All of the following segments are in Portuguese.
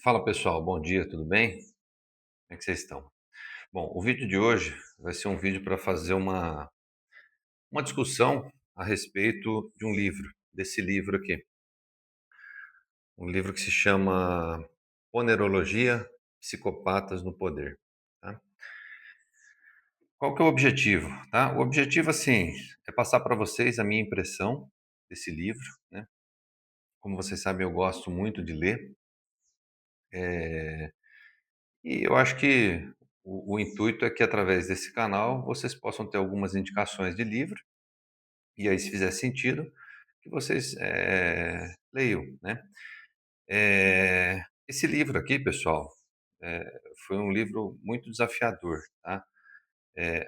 Fala pessoal, bom dia, tudo bem? Como é que vocês estão? Bom, o vídeo de hoje vai ser um vídeo para fazer uma discussão a respeito de um livro, desse livro aqui. Um livro que se chama Onerologia, Psicopatas no Poder. Tá? Qual que é o objetivo? Tá? O objetivo, assim, é passar para vocês a minha impressão desse livro. Né? Como vocês sabem, eu gosto muito de ler. E eu acho que o intuito é que através desse canal vocês possam ter algumas indicações de livro, e aí se fizer sentido, que vocês leiam, né. Esse livro aqui, pessoal, foi um livro muito desafiador, tá.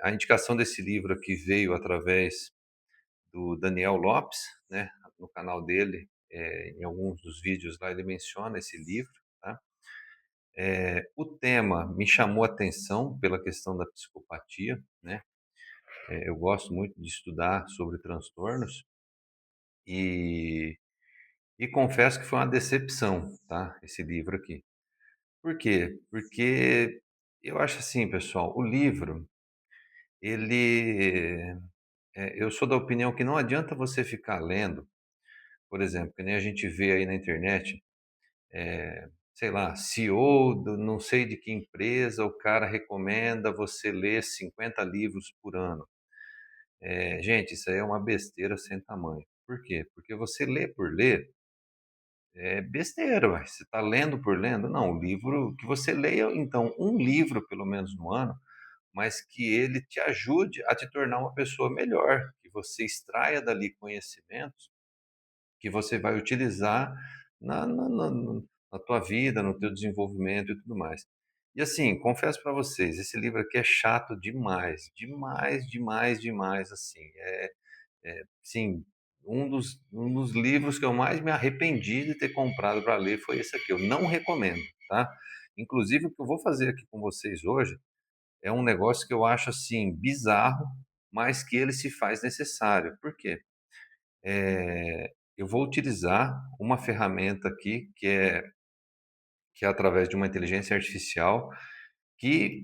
A indicação desse livro aqui veio através do Daniel Lopes, né, no canal dele, em alguns dos vídeos lá ele menciona esse livro, tá. O tema me chamou a atenção pela questão da psicopatia, né. Eu gosto muito de estudar sobre transtornos e confesso que foi uma decepção, tá, esse livro aqui. Por quê? Porque eu acho assim, pessoal, o livro, ele eu sou da opinião que não adianta você ficar lendo, por exemplo, que nem a gente vê aí na internet, sei lá, CEO do não sei de que empresa, o cara recomenda você ler 50 livros por ano. Gente, isso aí é uma besteira sem tamanho. Por quê? Porque você lê por ler é besteira, ué, você está lendo por lendo. Não, o livro que você leia, então, um livro pelo menos no ano, mas que ele te ajude a te tornar uma pessoa melhor, que você extraia dali conhecimentos que você vai utilizar na tua vida, no teu desenvolvimento e tudo mais. E assim, confesso para vocês, esse livro aqui é chato demais, demais, demais, demais, assim. Sim, um dos livros que eu mais me arrependi de ter comprado para ler foi esse aqui. Eu não recomendo, tá? Inclusive, o que eu vou fazer aqui com vocês hoje é um negócio que eu acho assim bizarro, mas que ele se faz necessário. Por quê? Eu vou utilizar uma ferramenta aqui que é através de uma inteligência artificial que,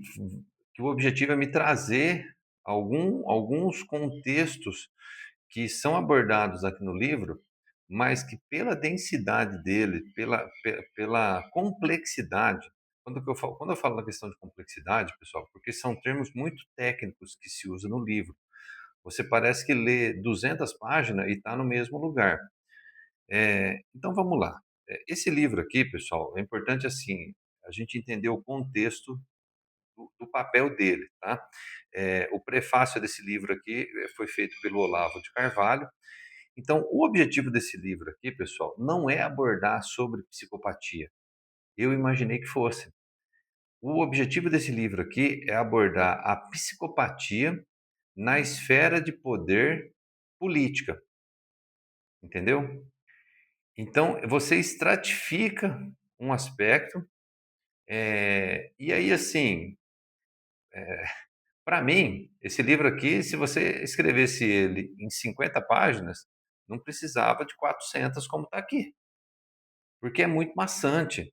que o objetivo é me trazer alguns contextos que são abordados aqui no livro, mas que pela densidade dele, pela complexidade, quando eu falo na questão de complexidade, pessoal, porque são termos muito técnicos que se usa no livro. Você parece que lê 200 páginas e está no mesmo lugar. Então vamos lá. Esse livro aqui, pessoal, é importante assim a gente entender o contexto do papel dele, tá? O prefácio desse livro aqui foi feito pelo Olavo de Carvalho. Então, o objetivo desse livro aqui, pessoal, não é abordar sobre psicopatia. Eu imaginei que fosse. O objetivo desse livro aqui é abordar a psicopatia na esfera de poder política, entendeu? Então, você estratifica um aspecto, e aí, assim, para mim, esse livro aqui, se você escrevesse ele em 50 páginas, não precisava de 400 como está aqui, porque é muito maçante.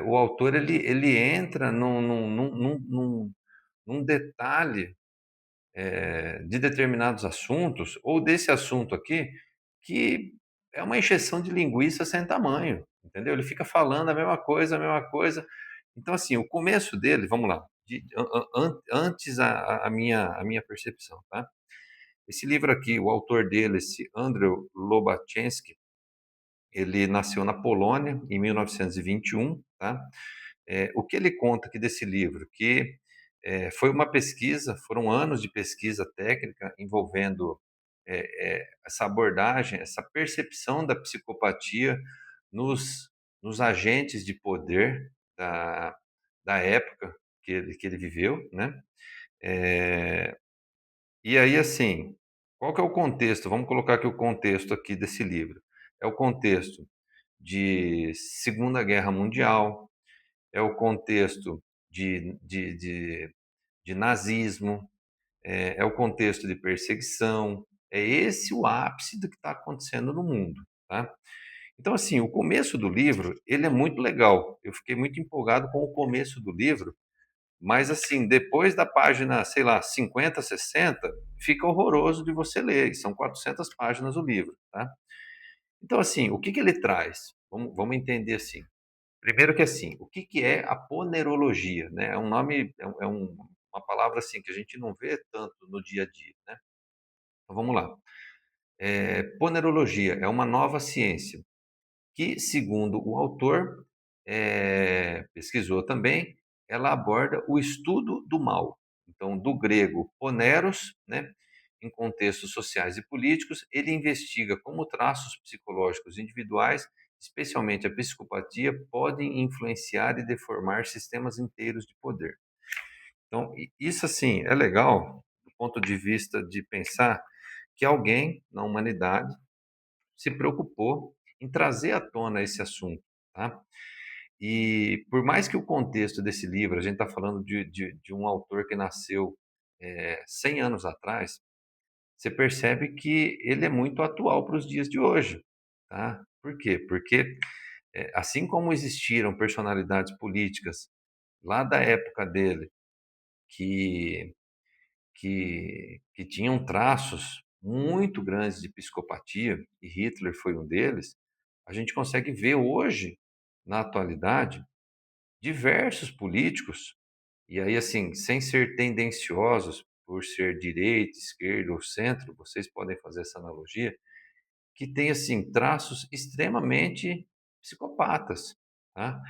O autor ele entra num detalhe de determinados assuntos, ou desse assunto aqui, que é uma encheção de linguiça sem tamanho, entendeu? Ele fica falando a mesma coisa, a mesma coisa. Então, assim, o começo dele, vamos lá, antes a minha percepção, tá? Esse livro aqui, o autor dele, esse Andrzej Lobaczynski, ele nasceu na Polônia em 1921, tá? O que ele conta aqui desse livro? Que foi uma pesquisa, foram anos de pesquisa técnica envolvendo essa abordagem, essa percepção da psicopatia nos, nos agentes de poder da época que ele viveu, né? É, e aí, assim, qual que é o contexto? Vamos colocar aqui o contexto aqui desse livro. É o contexto de Segunda Guerra Mundial, é o contexto de nazismo, é o contexto de perseguição, é esse o ápice do que está acontecendo no mundo, tá? Então, assim, o começo do livro, ele é muito legal. Eu fiquei muito empolgado com o começo do livro, mas, assim, depois da página, sei lá, 50, 60, fica horroroso de você ler, e são 400 páginas o livro, tá? Então, assim, o que que ele traz? Vamos entender assim. Primeiro que assim, o que que é a ponerologia, né? É um nome, uma palavra assim que a gente não vê tanto no dia a dia, né? Então vamos lá. Ponerologia é uma nova ciência que, segundo o autor, pesquisou também, ela aborda o estudo do mal. Então, do grego poneros, né? Em contextos sociais e políticos, ele investiga como traços psicológicos individuais, especialmente a psicopatia, podem influenciar e deformar sistemas inteiros de poder. Então, isso assim é legal do ponto de vista de pensar que alguém na humanidade se preocupou em trazer à tona esse assunto, tá? E por mais que o contexto desse livro, a gente está falando de um autor que nasceu 100 anos atrás, você percebe que ele é muito atual para os dias de hoje, tá? Por quê? Porque assim como existiram personalidades políticas lá da época dele que que tinham traços muito grandes de psicopatia, e Hitler foi um deles, a gente consegue ver hoje, na atualidade, diversos políticos, e aí assim, sem ser tendenciosos por ser direita, esquerda ou centro, vocês podem fazer essa analogia, que tem assim traços extremamente psicopatas, tá?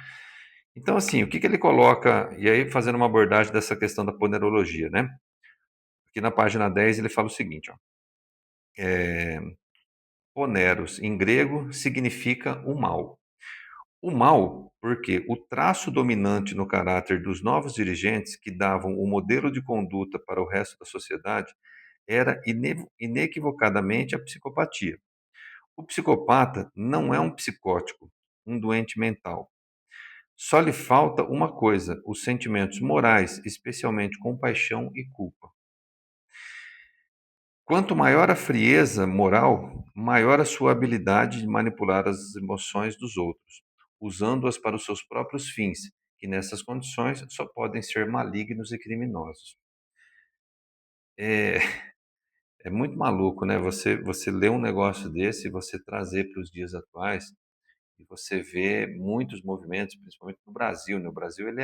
Então assim, o que que ele coloca, e aí fazendo uma abordagem dessa questão da ponerologia, né? Aqui na página 10 ele fala o seguinte, ó, poneros em grego significa o mal. O mal, porque o traço dominante no caráter dos novos dirigentes que davam o modelo de conduta para o resto da sociedade era inequivocadamente a psicopatia. O psicopata não é um psicótico, um doente mental. Só lhe falta uma coisa: os sentimentos morais, especialmente compaixão e culpa. Quanto maior a frieza moral, maior a sua habilidade de manipular as emoções dos outros, usando-as para os seus próprios fins, que nessas condições só podem ser malignos e criminosos. É, é muito maluco, né? Você lê um negócio desse e você trazer para os dias atuais e você vê muitos movimentos, principalmente no Brasil. No Brasil ele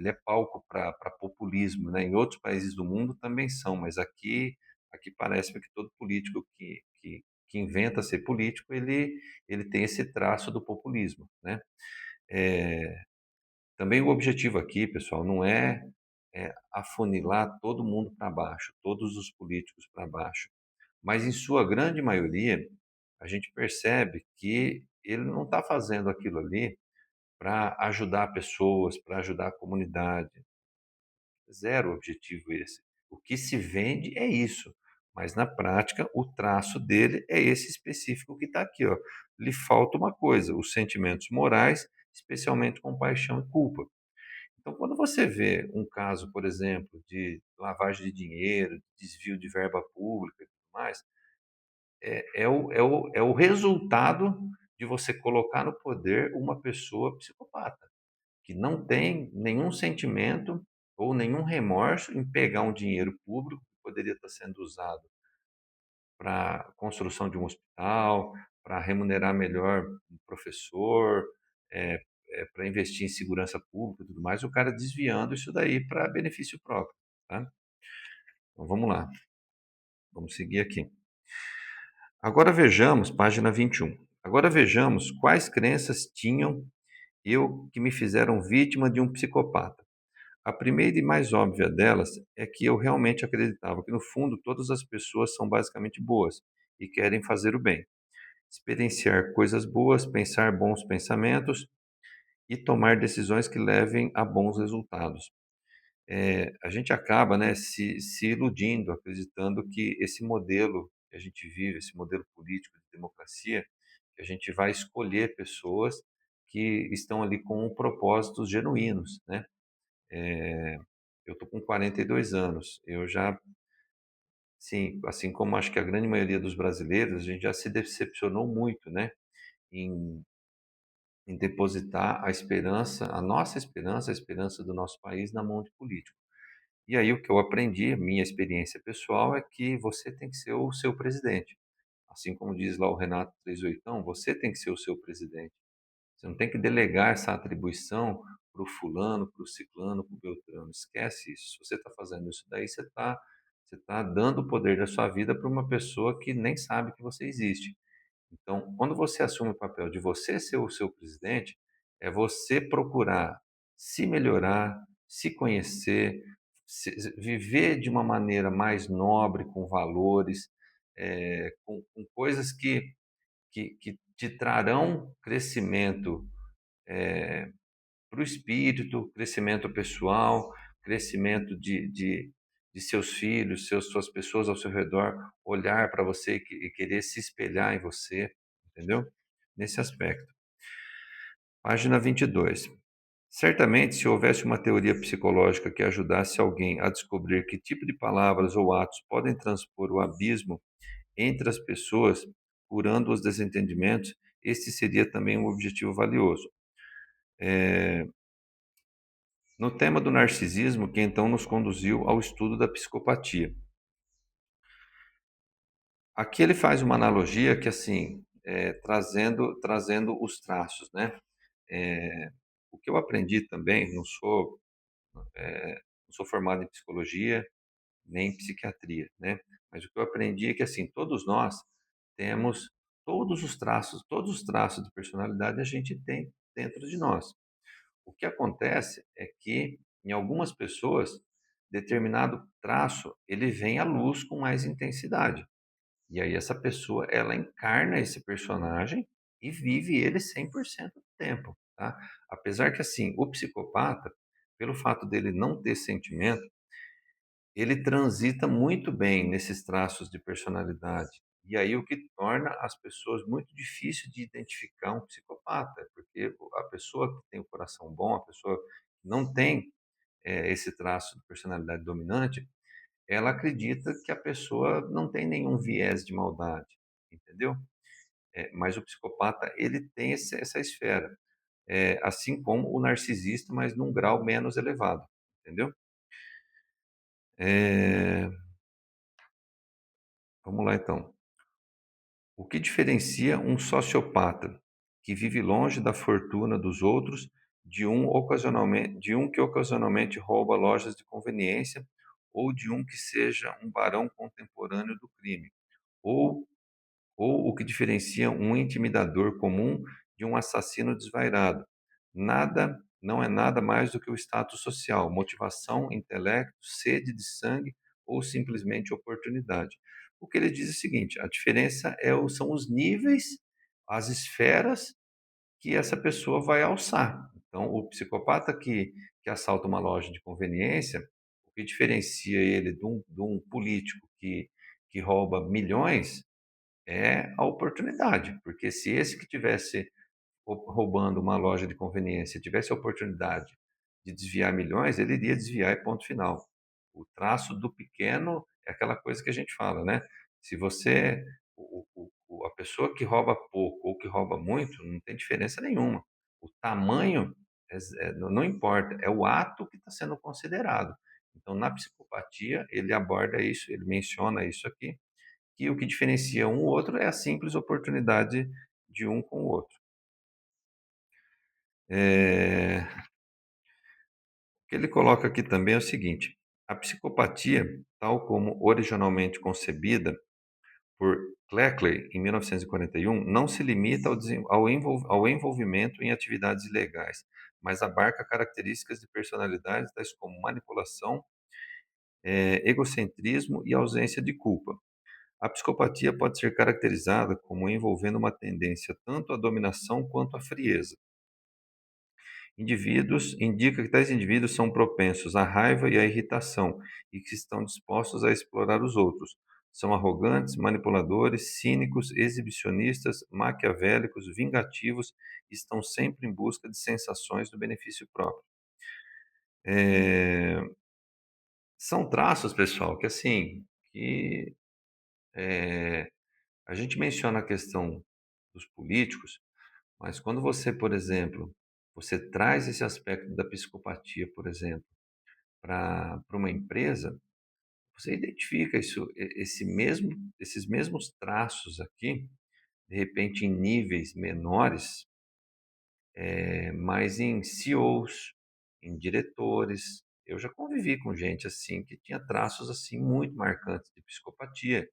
é palco para populismo, né? Em outros países do mundo também são, mas aqui parece que todo político que inventa ser político, ele tem esse traço do populismo, né? É, também o objetivo aqui, pessoal, não é afunilar todo mundo para baixo, todos os políticos para baixo, mas em sua grande maioria, a gente percebe que ele não está fazendo aquilo ali para ajudar pessoas, para ajudar a comunidade. Zero objetivo esse. O que se vende é isso, mas na prática o traço dele é esse específico que está aqui, ó. Lhe falta uma coisa: os sentimentos morais, especialmente compaixão e culpa. Então, quando você vê um caso, por exemplo, de lavagem de dinheiro, desvio de verba pública e tudo mais, é o resultado de você colocar no poder uma pessoa psicopata que não tem nenhum sentimento ou nenhum remorso em pegar um dinheiro público que poderia estar sendo usado para a construção de um hospital, para remunerar melhor um professor, para investir em segurança pública e tudo mais, o cara desviando isso daí para benefício próprio, tá? Então vamos lá, vamos seguir aqui. Agora vejamos, página 21. Agora vejamos quais crenças tinham eu que me fizeram vítima de um psicopata. A primeira e mais óbvia delas é que eu realmente acreditava que, no fundo, todas as pessoas são basicamente boas e querem fazer o bem, experienciar coisas boas, pensar bons pensamentos e tomar decisões que levem a bons resultados. A gente acaba, né, se iludindo, acreditando que esse modelo que a gente vive, esse modelo político de democracia, que a gente vai escolher pessoas que estão ali com propósitos genuínos, né? Eu estou com 42 anos, eu já sim, assim como acho que a grande maioria dos brasileiros, a gente já se decepcionou muito, né, em depositar a nossa esperança, a esperança do nosso país na mão de político. E aí o que eu aprendi, minha experiência pessoal, é que você tem que ser o seu presidente. Assim como diz lá o Renato 38, você tem que ser o seu presidente. Você não tem que delegar essa atribuição para o fulano, para o ciclano, para o beltrano. Esquece isso. Se você está fazendo isso daí, você tá dando o poder da sua vida para uma pessoa que nem sabe que você existe. Então, quando você assume o papel de você ser o seu presidente, é você procurar se melhorar, se conhecer, viver de uma maneira mais nobre, com valores, com coisas que te trarão crescimento para o espírito, crescimento pessoal, crescimento de seus filhos, suas pessoas ao seu redor, olhar para você e querer se espelhar em você, entendeu? Nesse aspecto. Página 22. Certamente, se houvesse uma teoria psicológica que ajudasse alguém a descobrir que tipo de palavras ou atos podem transpor o abismo entre as pessoas, curando os desentendimentos, este seria também um objetivo valioso. No tema do narcisismo, que então nos conduziu ao estudo da psicopatia. Aqui ele faz uma analogia que, assim, trazendo os traços, né? O que eu aprendi também, não sou formado em psicologia nem em psiquiatria, né? Mas o que eu aprendi é que, assim, todos nós temos todos os traços de personalidade a gente tem dentro de nós. O que acontece é que, em algumas pessoas, determinado traço ele vem à luz com mais intensidade. E aí essa pessoa, ela encarna esse personagem e vive ele 100% do tempo, tá? Apesar que, assim, o psicopata, pelo fato dele não ter sentimento, ele transita muito bem nesses traços de personalidade. E aí o que torna as pessoas muito difícil de identificar um psicopata, porque a pessoa que tem o coração bom, a pessoa que não tem esse traço de personalidade dominante, ela acredita que a pessoa não tem nenhum viés de maldade, entendeu? Mas o psicopata ele tem essa esfera, assim como o narcisista, mas num grau menos elevado, entendeu? É, vamos lá então. O que diferencia um sociopata que vive longe da fortuna dos outros de um que ocasionalmente rouba lojas de conveniência ou de um que seja um barão contemporâneo do crime? Ou, ou o que diferencia um intimidador comum de um assassino desvairado? Não é nada mais do que o status social, motivação, intelecto, sede de sangue ou simplesmente oportunidade. O que ele diz é o seguinte: a diferença são os níveis, as esferas que essa pessoa vai alçar. Então, o psicopata que assalta uma loja de conveniência, o que diferencia ele de um político que rouba milhões é a oportunidade, porque se esse que tivesse roubando uma loja de conveniência tivesse a oportunidade de desviar milhões, ele iria desviar e ponto final. O traço do pequeno é aquela coisa que a gente fala, né? Se você, a pessoa que rouba pouco ou que rouba muito, não tem diferença nenhuma. O tamanho não importa, é o ato que está sendo considerado. Então, na psicopatia, ele aborda isso, ele menciona isso aqui, que o que diferencia um ou outro é a simples oportunidade de um com o outro. O que ele coloca aqui também é o seguinte: a psicopatia, tal como originalmente concebida por Cleckley em 1941, não se limita ao envolvimento em atividades ilegais, mas abarca características de personalidade tais como manipulação, egocentrismo e ausência de culpa. A psicopatia pode ser caracterizada como envolvendo uma tendência tanto à dominação quanto à frieza. Indica que tais indivíduos são propensos à raiva e à irritação e que estão dispostos a explorar os outros. São arrogantes, manipuladores, cínicos, exibicionistas, maquiavélicos, vingativos e estão sempre em busca de sensações do benefício próprio. São traços, pessoal, que assim, que, eh, a gente menciona a questão dos políticos, mas quando você, por exemplo, você traz esse aspecto da psicopatia, por exemplo, para uma empresa, você identifica esses mesmos traços aqui, de repente em níveis menores, mas em CEOs, em diretores. Eu já convivi com gente assim que tinha traços assim muito marcantes de psicopatia,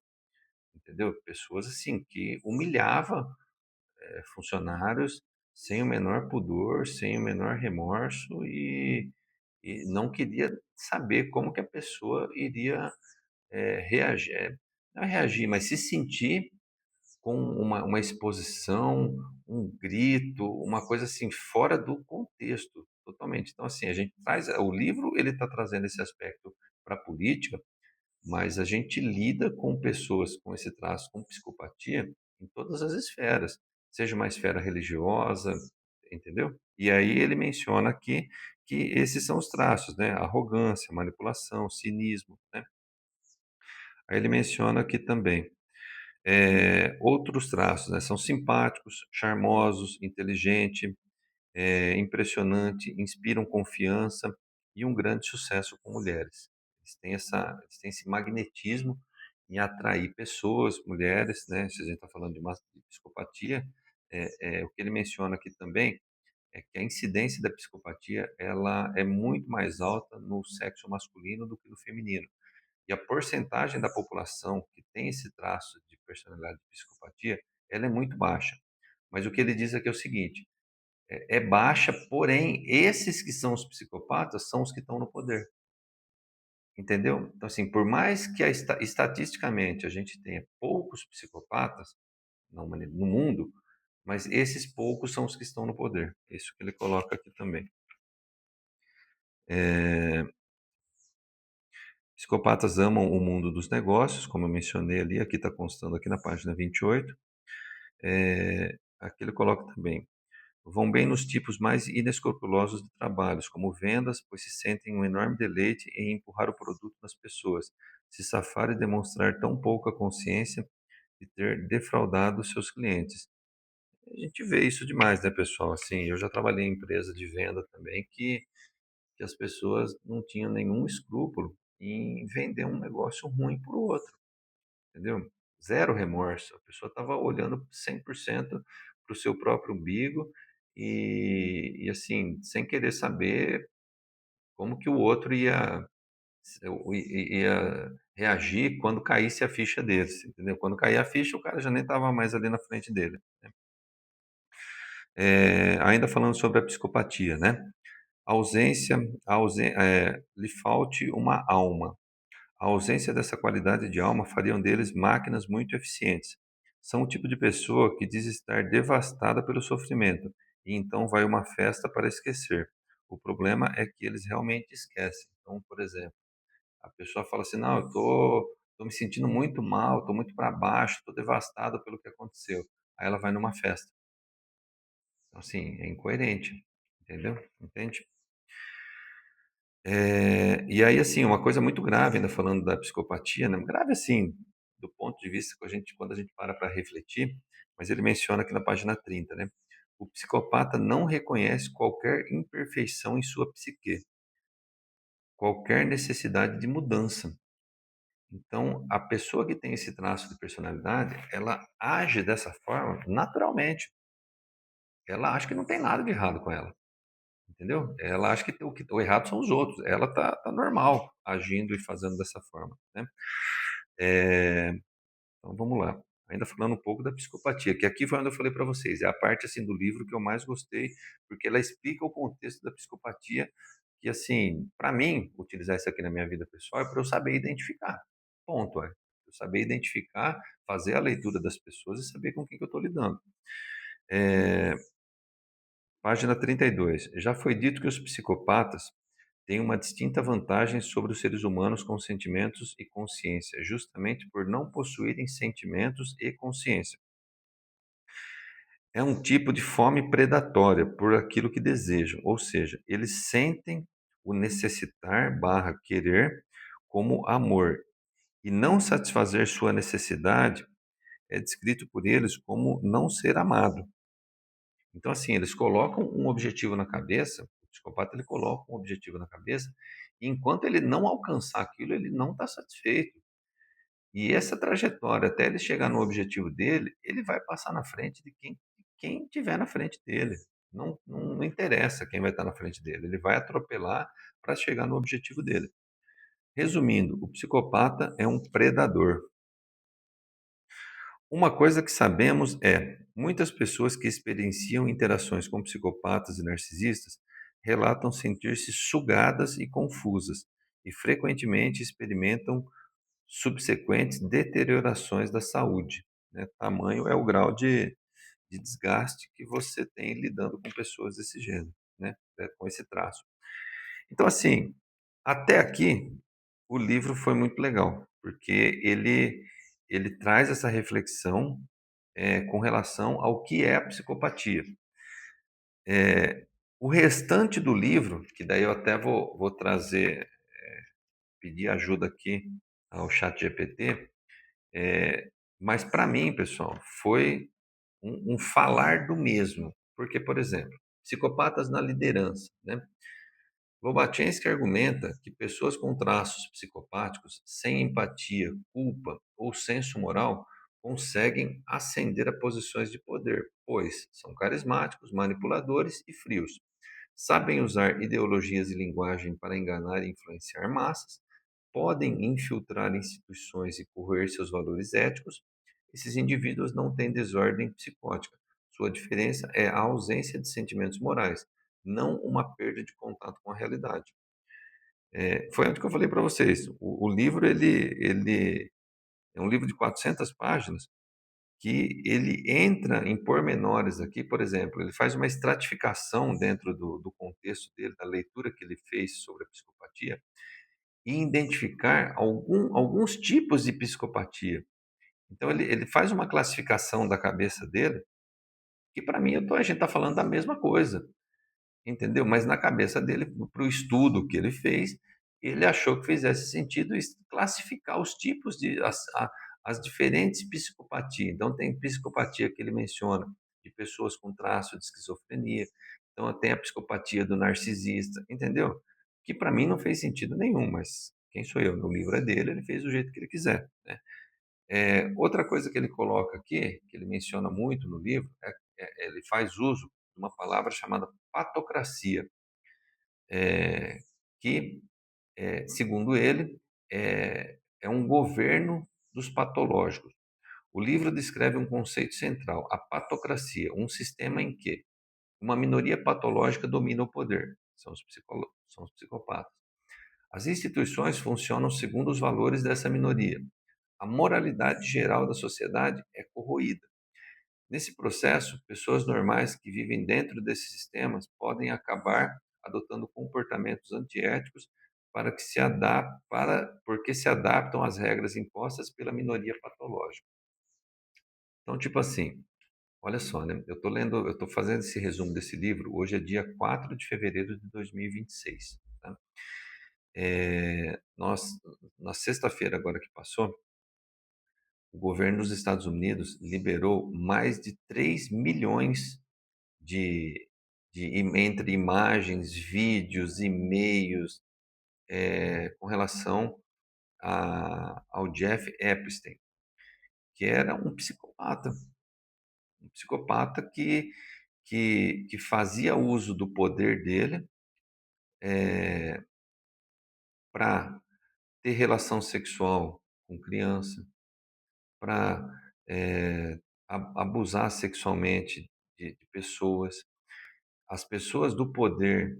entendeu? Pessoas assim que humilhava funcionários sem o menor pudor, sem o menor remorso e não queria saber como que a pessoa iria reagir, não é reagir, mas se sentir com uma exposição, um grito, uma coisa assim fora do contexto, totalmente. Então, assim, a gente traz o livro, ele está trazendo esse aspecto para a política, mas a gente lida com pessoas com esse traço, com psicopatia, em todas as esferas, seja uma esfera religiosa, entendeu? E aí ele menciona aqui que esses são os traços, né? Arrogância, manipulação, cinismo, né? Aí ele menciona aqui também outros traços, né? São simpáticos, charmosos, inteligente, impressionante, inspiram confiança e um grande sucesso com mulheres. Eles têm esse magnetismo em atrair pessoas, mulheres, né? Se a gente está falando de psicopatia, o que ele menciona aqui também é que a incidência da psicopatia ela é muito mais alta no sexo masculino do que no feminino. E a porcentagem da população que tem esse traço de personalidade de psicopatia, ela é muito baixa. Mas o que ele diz aqui é o seguinte: é baixa, porém, esses que são os psicopatas são os que estão no poder. Entendeu? Então, assim, por mais que estatisticamente a gente tenha poucos psicopatas no mundo, mas esses poucos são os que estão no poder. Isso que ele coloca aqui também. É, psicopatas amam o mundo dos negócios, como eu mencionei ali, aqui está constando aqui na página 28. Aqui ele coloca também. Vão bem nos tipos mais inescrupulosos de trabalhos, como vendas, pois se sentem um enorme deleite em empurrar o produto nas pessoas, se safar e demonstrar tão pouca consciência de ter defraudado seus clientes. A gente vê isso demais, né, pessoal? Assim, eu já trabalhei em empresa de venda também que as pessoas não tinham nenhum escrúpulo em vender um negócio ruim para o outro, entendeu? Zero remorso. A pessoa estava olhando 100% para o seu próprio umbigo e assim, sem querer saber como que o outro ia reagir quando caísse a ficha deles, entendeu? Quando caía a ficha, o cara já nem estava mais ali na frente dele. Ainda falando sobre a psicopatia, né? Ausência, lhe falte uma alma. A ausência dessa qualidade de alma fariam deles máquinas muito eficientes. São o tipo de pessoa que diz estar devastada pelo sofrimento e então vai a uma festa para esquecer. O problema é que eles realmente esquecem. Então, por exemplo, a pessoa fala assim: "Não, tô me sentindo muito mal, tô muito para baixo, tô devastada pelo que aconteceu". Aí ela vai numa festa. Então, assim, é incoerente, entendeu? Entende? E aí, assim, uma coisa muito grave, ainda falando da psicopatia, né, grave assim, do ponto de vista que quando a gente para refletir, mas ele menciona aqui na página 30, né, o psicopata não reconhece qualquer imperfeição em sua psique, qualquer necessidade de mudança. Então, a pessoa que tem esse traço de personalidade, ela age dessa forma naturalmente. Ela acha que não tem nada de errado com ela, entendeu? Ela acha que o errado são os outros. Ela tá normal agindo e fazendo dessa forma, né? Eh, então vamos lá. Ainda falando um pouco da psicopatia, que aqui foi onde eu falei para vocês, é a parte assim do livro que eu mais gostei, porque ela explica o contexto da psicopatia, que assim, para mim, utilizar isso aqui na minha vida pessoal é para eu saber identificar. Ponto, é. Eu saber identificar, fazer a leitura das pessoas e saber com quem que eu estou lidando. Eh, página 32. Já foi dito que os psicopatas têm uma distinta vantagem sobre os seres humanos com sentimentos e consciência, justamente por não possuírem sentimentos e consciência. É um tipo de fome predatória por aquilo que desejam, ou seja, eles sentem o necessitar barra querer como amor e não satisfazer sua necessidade é descrito por eles como não ser amado. Então, assim, eles colocam um objetivo na cabeça, o psicopata ele coloca um objetivo na cabeça, e enquanto ele não alcançar aquilo, ele não está satisfeito. E essa trajetória até ele chegar no objetivo dele, ele vai passar na frente de quem tiver na frente dele. Não interessa quem vai estar na frente dele, ele vai atropelar para chegar no objetivo dele. Resumindo, o psicopata é um predador. Uma coisa que sabemos é, muitas pessoas que experienciam interações com psicopatas e narcisistas relatam sentir-se sugadas e confusas, e frequentemente experimentam subsequentes deteriorações da saúde, né? Tamanho é o grau de desgaste que você tem lidando com pessoas desse gênero, né? Com esse traço. Então, assim, até aqui o livro foi muito legal, porque ele traz essa reflexão com relação ao que é a psicopatia. O restante do livro, que daí eu até vou trazer, pedir ajuda aqui ao chat GPT, mas para mim, pessoal, foi um falar do mesmo. Porque, por exemplo, psicopatas na liderança, né? Lobachensky argumenta que pessoas com traços psicopáticos, sem empatia, culpa ou senso moral, conseguem ascender a posições de poder, pois são carismáticos, manipuladores e frios. Sabem usar ideologias e linguagem para enganar e influenciar massas, podem infiltrar instituições e corroer seus valores éticos. Esses indivíduos não têm desordem psicótica. Sua diferença é a ausência de sentimentos morais, não uma perda de contato com a realidade. Foi onde que eu falei para vocês. O livro ele é um livro de 400 páginas que ele entra em pormenores aqui, por exemplo, ele faz uma estratificação dentro do contexto dele, da leitura que ele fez sobre a psicopatia, e identificar alguns tipos de psicopatia. Então, ele faz uma classificação da cabeça dele, que para mim a gente está falando da mesma coisa. Entendeu? Mas na cabeça dele, para o estudo que ele fez, ele achou que fizesse sentido classificar os tipos as diferentes psicopatias. Então, tem psicopatia que ele menciona de pessoas com traço de esquizofrenia. Então, tem a psicopatia do narcisista, entendeu? Que para mim não fez sentido nenhum, mas quem sou eu? O livro é dele, ele fez do jeito que ele quiser, né? Outra coisa que ele coloca aqui, que ele menciona muito no livro, ele faz uso de uma palavra chamada patocracia, eh, que, segundo ele, é um governo dos patológicos. O livro descreve um conceito central, a patocracia, um sistema em que uma minoria patológica domina o poder, são os psicopatas. As instituições funcionam segundo os valores dessa minoria. A moralidade geral da sociedade é corroída. Nesse processo, pessoas normais que vivem dentro desses sistemas podem acabar adotando comportamentos antiéticos porque se adaptam às regras impostas pela minoria patológica. Então, tipo assim, olha só, né? Eu estou fazendo esse resumo desse livro, hoje é dia 4 de fevereiro de 2026. Tá? Nós, na sexta-feira agora que passou, o governo dos Estados Unidos liberou mais de 3 milhões de, entre imagens, vídeos, e-mails, com relação ao Jeff Epstein, que era um psicopata que fazia uso do poder dele para ter relação sexual com criança, para abusar sexualmente de pessoas. As pessoas do poder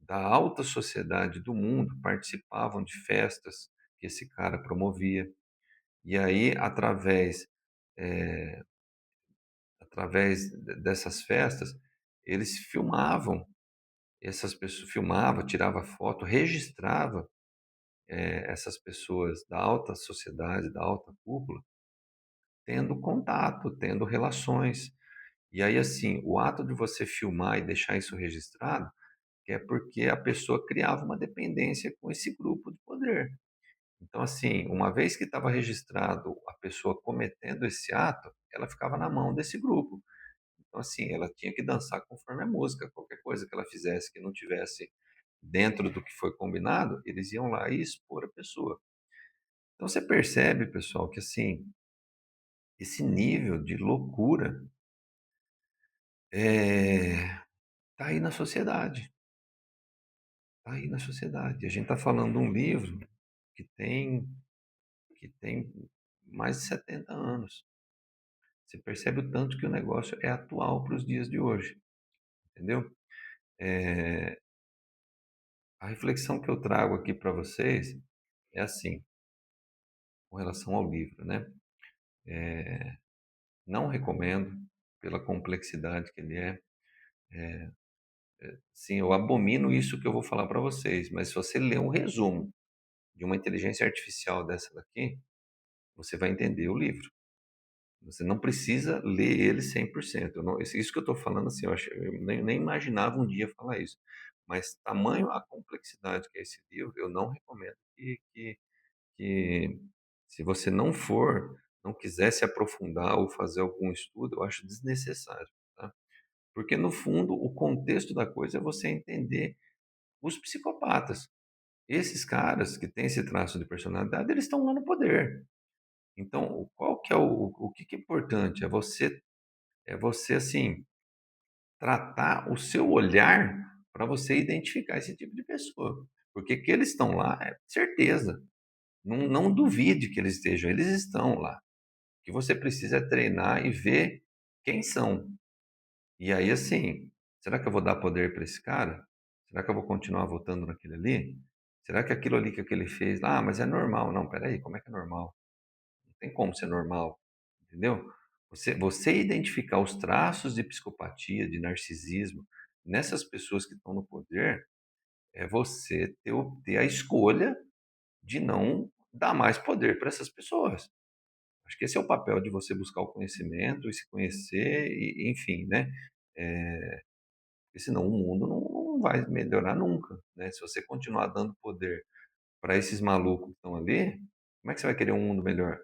da alta sociedade do mundo participavam de festas que esse cara promovia. E aí, através dessas festas, eles filmavam essas pessoas, filmava, tirava foto, registrava essas pessoas da alta sociedade, da alta cúpula, tendo contato, tendo relações. E aí, assim, o ato de você filmar e deixar isso registrado é porque a pessoa criava uma dependência com esse grupo de poder. Então, assim, uma vez que estava registrado a pessoa cometendo esse ato, ela ficava na mão desse grupo. Então, assim, ela tinha que dançar conforme a música. Qualquer coisa que ela fizesse que não tivesse dentro do que foi combinado, eles iam lá e expor a pessoa. Então, você percebe, pessoal, que assim, esse nível de loucura tá aí na sociedade. Tá aí na sociedade. A gente está falando de um livro que tem, que tem mais de 70 anos. Você percebe o tanto que o negócio é atual para os dias de hoje, entendeu? Eh, a reflexão que eu trago aqui para vocês é assim, com relação ao livro, né? Não recomendo pela complexidade que ele é. Sim, eu abomino isso que eu vou falar para vocês, mas se você ler um resumo de uma inteligência artificial dessa daqui, você vai entender o livro. Você não precisa ler ele 100%. Eu não, isso que eu estou falando, assim, eu nem imaginava um dia falar isso. Mas tamanho a complexidade que é esse livro, eu não recomendo que se você não quiser se aprofundar ou fazer algum estudo, eu acho desnecessário, tá? Porque no fundo o contexto da coisa é você entender os psicopatas. Esses caras que têm esse traço de personalidade, eles estão lá no poder. Então, qual que é o que que é importante? É você assim tratar o seu olhar para você identificar esse tipo de pessoa, porque que eles estão lá é certeza. Não duvide que eles estejam, eles estão lá. O que você precisa é treinar e ver quem são. E aí, assim, será que eu vou dar poder para esse cara? Será que eu vou continuar votando naquele ali? Será que aquilo ali que ele fez, ah, mas é normal? Não, peraí, como é que é normal? Não tem como ser normal, entendeu? Você identificar os traços de psicopatia, de narcisismo nessas pessoas que estão no poder, é você ter a escolha de não dar mais poder para essas pessoas. Acho que esse é o papel de você buscar o conhecimento e se conhecer, e, enfim, né? Porque senão o mundo não vai melhorar nunca, né? Se você continuar dando poder para esses malucos que estão ali, como é que você vai querer um mundo melhor?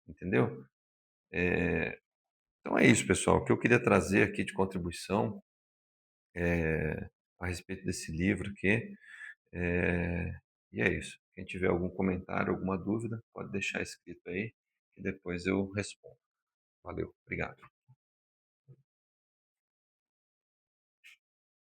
Entendeu? Então é isso, pessoal. O que eu queria trazer aqui de contribuição a respeito desse livro aqui. É, e é isso. Quem tiver algum comentário, alguma dúvida, pode deixar escrito aí, que depois eu respondo. Valeu, obrigado.